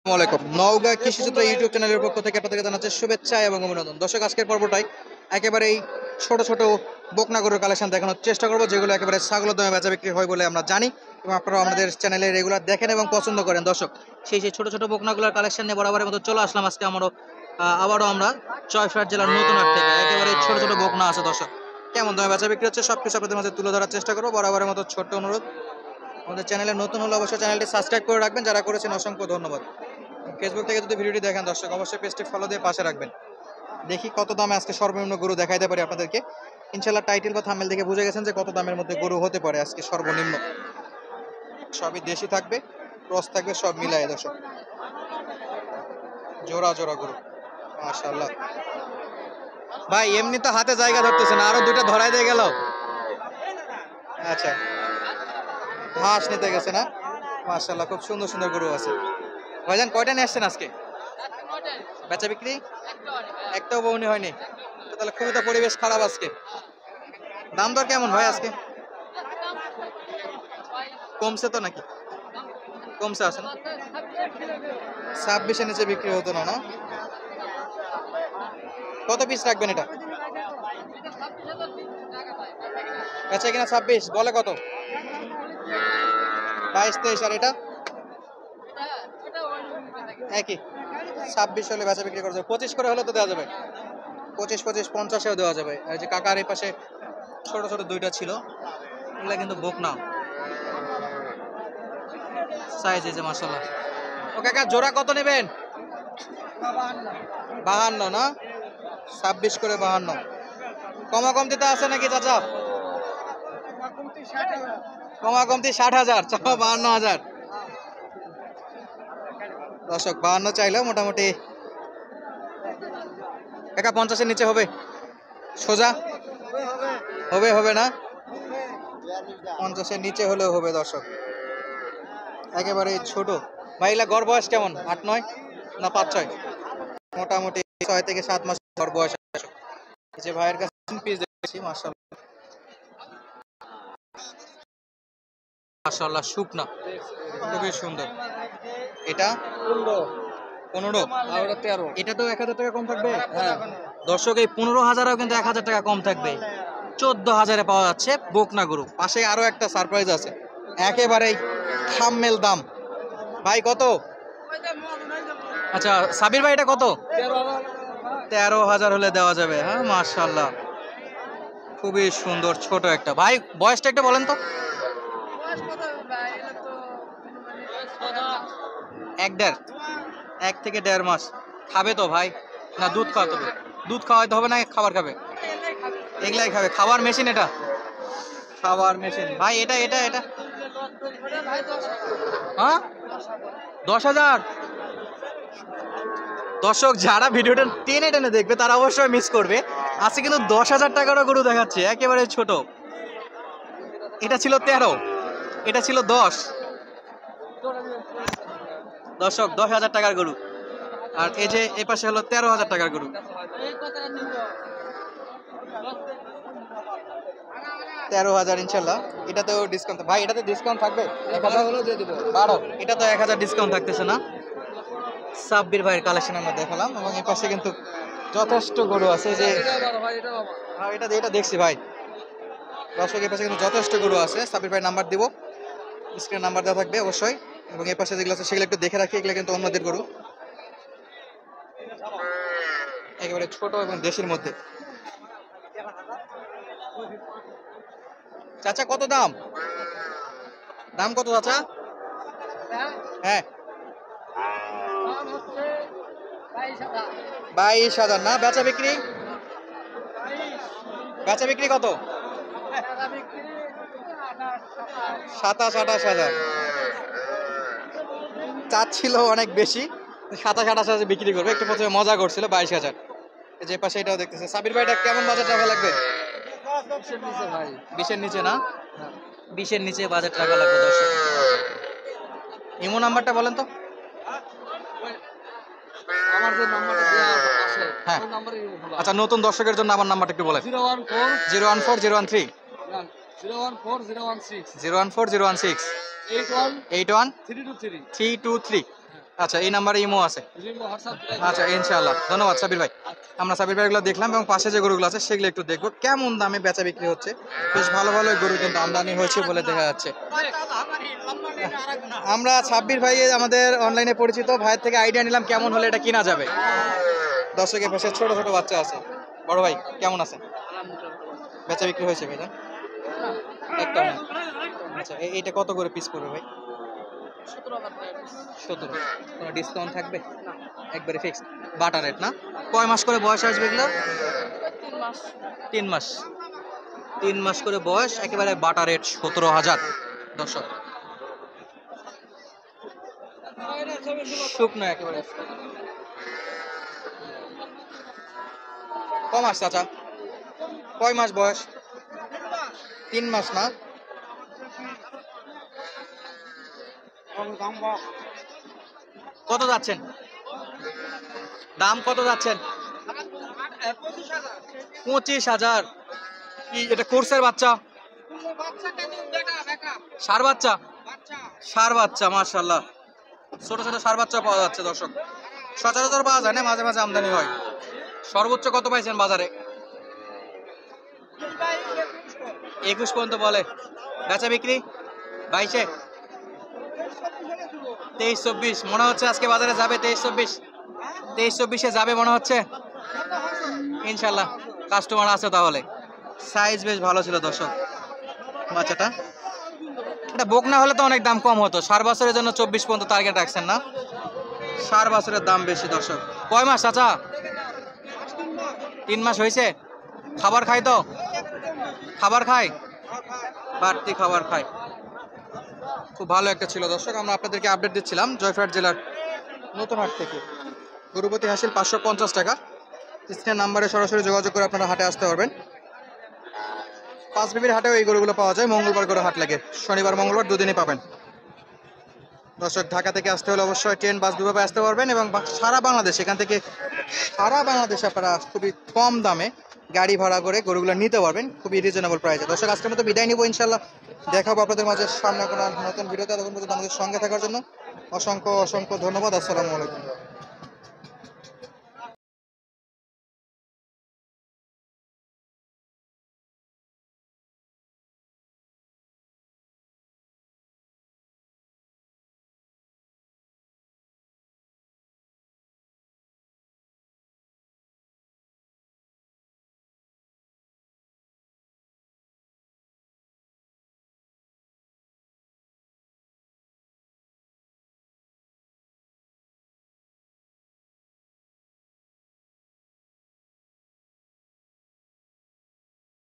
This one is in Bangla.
আসসালামাইকুম নওগাঁ কৃষিচিত্র ইউটিউব চ্যানেলের পক্ষ থেকে আপনাদেরকে জানাচ্ছি শুভেচ্ছা এবং অভিনন্দন। দর্শক, আজকের পর্বটাই একেবারেই ছোট ছোট বকনা গরুর কালেকশন দেখানোর চেষ্টা করবো, যেগুলো একেবারে ছাগলের দামে বেচা বিক্রি হয় বলে আমরা জানি এবং আপনারা আমাদের চ্যানেলে রেগুলার দেখেন এবং পছন্দ করেন। দর্শক, সেই ছোট ছোট বকনাগুলোর কালেকশন নিয়ে বরাবরের মতো চলে আসলাম আজকে আবারও আমরা জয়পুরহাট জেলার নতুন হাট থেকে। একেবারে ছোট ছোট বকনা আছে দর্শক, কেমন দামে বেচা বিক্রি হচ্ছে সবকিছু আপনাদের মাঝে তুলে ধরার চেষ্টা করবো। বরাবরের মতো ছোট্ট অনুরোধ, আমাদের চ্যানেলে নতুন হলে অবশ্যই চ্যানেলটি সাবস্ক্রাইব করে রাখবেন, যারা করেছেন অসংখ্য ধন্যবাদ। ফেসবুক থেকে যদি ভিডিওটি দেখেন দর্শক, অবশ্যই পেজটি ফলো দিয়ে পাশে রাখবেন। দেখি কত দামে আজকে সর্বনিম্ন গরু দেখাইতে পারি আপনাদেরকে। ইনশাল্লাহ টাইটেল বা থাম্বনেল দেখে বুঝে গেছেন যে কত দামের মধ্যে গরু হতে পারে আজকে সর্বনিম্ন। সবই দেশি থাকবে, ক্রস থাকবে, সব মিলাই দর্শক। জোড়া জোড়া গরু, মাশাআল্লাহ। ভাই এমনি তো হাতে জায়গা ধরতেছে না, আরো দুইটা ধরাই দিয়ে গেল। আচ্ছা, ঘাস নিতে গেছে না? মাশাআল্লাহ, খুব সুন্দর সুন্দর গরু আছে। ভাইজান কয়টা নিয়ে আসছেন আজকে? বেচা বিক্রি একটাও বউনি হয়নি, তাহলে খুবই তো পরিবেশ খারাপ আজকে। দাম দর কেমন ভাই আজকে? কমছে তো নাকি? কমছে আছে না? 26-এর নিচে বিক্রি হতো না না? কত পিস রাখবেন এটা? আচ্ছা, কিনা 26, বলে কত? 22-23। আর এটা একই 26 হলে বেচা বিক্রি করা যাবে। 25 করে হলে তো দেওয়া যাবে, 25, 50-এও দেওয়া যাবে। আর যে কাকার এই পাশে ছোট ছোট দুইটা ছিল, এগুলা কিন্তু বকনা সাইজ এই যে মাশাআল্লাহ। ও কাকা, জোড়া কত নেবেন? 52 না? 26 করে 52। কমা কমতিতে আছে নাকি চাচা? কমা কমতি 60,000, চাও 52,000। দর্শক 52 চাইলেও মোটামুটি কাকা 50-এর নিচে হবে? সোজা হবে? হবে না? 50-এর নিচে হলেও হবে দর্শক, একেবারে ছোট। ভাইলা গড় বয়স কেমন? 8-9 না 5-6? মোটামুটি 6 থেকে 7 মাস গড় বয়স। যে ভাইয়ের কাছে পিস দেখছি মাশাআল্লাহ, মাশাআল্লাহ শুকনা, খুবই সুন্দর। এটা 15, আর ওটা 13। এটা তো 1000 টাকা কম থাকবে। হ্যাঁ দর্শক, এই 15,000ও কিন্তু 1000 টাকা কম থাকবে। 14,000-এ পাওয়া যাচ্ছে বকনা গরু। পাশে আরো একটা সারপ্রাইজ আছে, একেবারেই থাম্বনেল দাম। ভাই কত? আচ্ছা সাবির ভাই, এটা কত? 13,000 হলে দেওয়া যাবে। হ্যাঁ মাশাআল্লাহ, খুবই সুন্দর ছোট একটা। ভাই বয়সটা একটু বলেন তো। 1 থেকে 1.5 মাস। খাবে তো ভাই? না দুধ খাওয়াতে হবে? দুধ খাওয়াতে হবে না খাবার খাবে? এগুলাই খাবে। খাবার মেশিন এটা? খাবার মেশিন। ভাই এটা এটা এটা হ্যাঁ 10,000। দর্শক, যারা ভিডিওটা টেনে টেনে দেখবে তারা অবশ্যই মিস করবে। আজকে কিন্তু 10,000 টাকারও গরু দেখাচ্ছে, একেবারে ছোট। এটা ছিল 13, এটা ছিল 10। দর্শক 10,000 টাকার গরু, আর এই যে এই পাশে হলো 13,000 টাকার গরু। 13,000 ইনশাল্লাহ। এটাতেও ডিসকাউন্ট ভাই? এটাতে ডিসকাউন্ট থাকবে? 12। এটা তো 1,000 ডিসকাউন্ট থাকতেছে না? সাব্বির ভাইয়ের কালেকশন আমরা দেখালাম, এবং এই পাশে কিন্তু যথেষ্ট গরু আছে। যে এটা এটা দেখছি ভাই। দর্শক, এই পাশে কিন্তু যথেষ্ট গরু আছে। সাব্বির ভাইয়ের নাম্বার দিব, স্ক্রিনে নাম্বার দেওয়া থাকবে অবশ্যই। এবং এই পাশে যেগুলো আছে সেগুলো একটু দেখে রাখি, এগুলো কিন্তু অন্যদের গরু, একেবারে ছোট এবং দেশের মধ্যে। চাচা কত দাম? দাম কত চাচা? হ্যাঁ 22,000 না? বেচা বিক্রি? বেচা বিক্রি কত? 27-28,000 চাচ্ছিল, অনেক বেশি। 27-28,000 বিক্রি করবে। একটু প্রথমে মজা করছিল। 22,000। যে পাশে এটাও দেখতেছে। সাবির ভাইটা কেমন বাজেট রাখা লাগবে? 20-এর নিচে না? 20-এর নিচে বাজেট রাখা লাগবে দর্শক। ইমো নাম্বারটা বলেন তো। আমার যে নাম্বারটা দেয়া আছে, হ্যাঁ আচ্ছা, নতুন দর্শকের জন্য আমার নাম্বারটা একটু বলেন। 014 013 014 016 81 323। আচ্ছা, এই নাম্বারে ইমো আছে। আচ্ছা, ইনশাআল্লাহ, ধন্যবাদ সাবির ভাই। আমরা সাবির ভাইগুলো দেখলাম এবং পাশে যে গরুগুলো আছে সেগুলো একটু দেখবো কেমন দামে বেচা বিক্রি হচ্ছে। বেশ ভালো ভালো গরু কিন্তু আমদানি হয়েছে বলে দেখা যাচ্ছে। আমরা সাব্বির ভাই আমাদের অনলাইনে পরিচিত ভাইয়ের থেকে আইডিয়া নিলাম কেমন হলে এটা কিনা যাবে। দর্শকের পাশে ছোট ছোট বাচ্চা আছে। বড় ভাই কেমন আছেন? বেচা বিক্রি হয়েছে ভাইজান? একটা না। আচ্ছা, এইটা কত করে পিস পড়বে ভাই? 17। কোনো ডিসকাউন্ট থাকবে? একবারে ফিক্সড বাটা রেট না? কয় মাস করে বয়স আসবে এগুলো? 3 মাস। 3 মাস করে বয়স, একেবারে বাটা রেট 17,000। দর্শক শুকনো একেবারে। কয় মাস চাচা? কয় মাস বয়স? 3 মাস না? কত যাচ্ছেন? দাম কত যাচ্ছেন? 25,000। কি এটা কোর্সের বাচ্চা? ষাঁড় বাচ্চা? ষাঁড় বাচ্চা, মাশাআল্লাহ। ছোট ছোট ষাঁড় বাচ্চা পাওয়া যাচ্ছে দর্শক। সচরাচর পাওয়া যায় না, মাঝে মাঝে আমদানি হয়। সর্বোচ্চ কত পাইছেন বাজারে? 21 পর্যন্ত বলে। বেচা বিক্রি 22-এ? 23-24 মনে হচ্ছে আজকে বাজারে যাবে। 23-24, 23-24-এ যাবে মনে হচ্ছে। ইনশাল্লাহ, কাস্টমার আছে তাহলে। সাইজ বেশ ভালো ছিল দর্শক বাচ্চাটা। এটা বকনা হলে তো অনেক দাম কম হতো। 4 বছরের জন্য 24 পর্যন্ত টার্গেট রাখছেন না? 4 বছরের দাম বেশি দর্শক। কয় মাস চাচা? 3 মাস হয়েছে। খাবার খায় তো? খাবার খায়? বাড়তি খাবার খায়। খুব ভালো একটা ছিল দর্শক। আমরা আপনাদেরকে আপডেট দিচ্ছিলাম জয়পুরহাট জেলার নতুন হাট থেকে। গরুপতি হাসিল 550 টাকা। স্ক্রিনের নাম্বারে সরাসরি যোগাযোগ করে আপনারা হাটে আসতে পারবেন। পাঁচবিবির হাটেও এই গরুগুলো পাওয়া যায়। মঙ্গলবার করে হাট লাগে, শনিবার মঙ্গলবার দুদিনই পাবেন দর্শক। ঢাকা থেকে আসতে হলে অবশ্যই ট্রেন বাস দুভাবে আসতে পারবেন এবং সারা বাংলাদেশ, এখান থেকে সারা বাংলাদেশে আপনারা খুবই কম দামে গাড়ি ভাড়া করে গরুগুলো নিতে পারবেন খুবই রিজনেবল প্রাইসে। দর্শক আজকের মতো বিদায় নিব, ইনশাল্লাহ দেখাবো আপনাদের মাঝে সামনে কোনো নতুন ভিডিওতে। তখন পর্যন্ত আমাদের সঙ্গে থাকার জন্য অসংখ্য অসংখ্য ধন্যবাদ। আসসালামু আলাইকুম।